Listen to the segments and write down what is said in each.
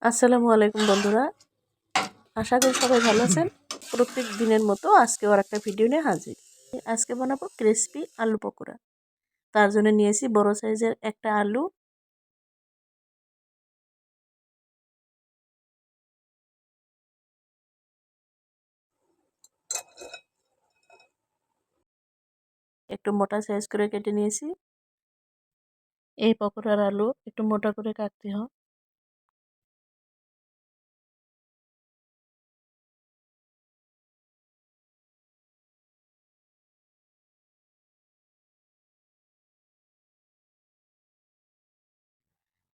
আসসালামু আলাইকুম বন্ধুরা, আশা করি সবাই ভালো আছেন। প্রত্যেক দিনের মতো আজকেও আর একটা ভিডিও নিয়ে হাজির। আজকে বানাবো ক্রিসপি আলু পকোড়া। তার জন্য নিয়েছি বড় সাইজের একটা আলু, একটু মোটা সাইজ করে কেটে নিয়েছি। এই পকোড়ার আলু একটু মোটা করে কাটতে হয়।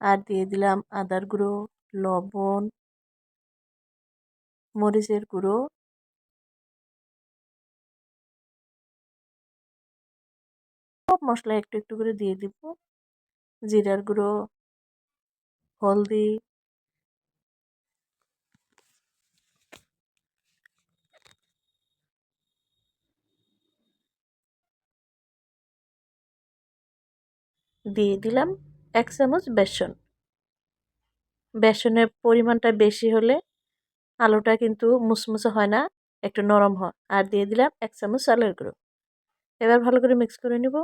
আর দিয়ে দিলাম আদার গুঁড়ো, লবণ, মরিচের গুঁড়ো, সব মশলা একটু একটু করে দিয়ে দিব। জিরার গুঁড়ো, হলদি, দিয়ে দিলাম 1 চামচ বেসন। বেসনের পরিমাণটা বেশি হলে আলুটা কিন্তু মুসমুসে হয় না, একটু নরম হয়। আর দিয়ে দিলাম 1 চামচ চালের গুঁড়ো। এবার ভালো করে মিক্স করে নিব।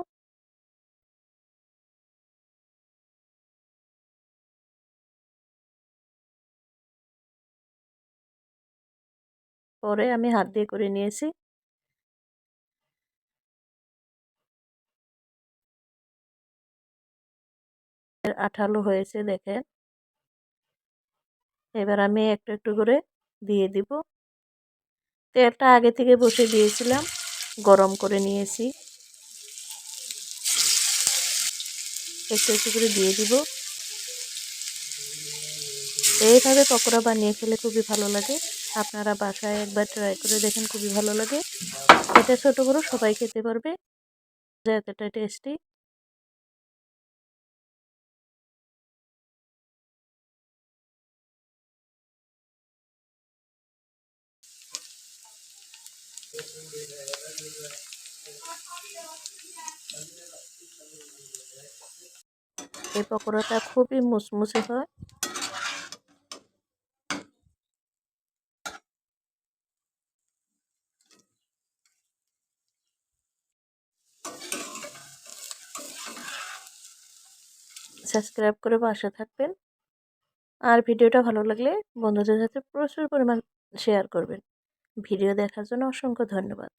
পরে আমি হাত দিয়ে করে নিয়েছি। আঠালো হয়েছে দেখেন। এবার আমি একটু একটু করে দিয়ে দিব। তেলটা আগে থেকে বসিয়ে দিয়েছিলাম, গরম করে নিয়েছি। একটু একটু করে দিয়ে দিব। এইভাবে পকোড়া বানিয়ে খেলে খুবই ভালো লাগে। আপনারা বাসায় একবার ট্রাই করে দেখেন, খুবই ভালো লাগে। এটা ছোট বড় সবাই খেতে পারবে, এতটা টেস্টি। এই পকোড়াটা খুবই মুসমুসে হয়। সাবস্ক্রাইব করে পাশে থাকবেন। আর ভিডিওটা ভালো লাগলে বন্ধুদের সাথে প্রচুর পরিমাণ শেয়ার করবেন। ভিডিও দেখার জন্য অসংখ্য ধন্যবাদ।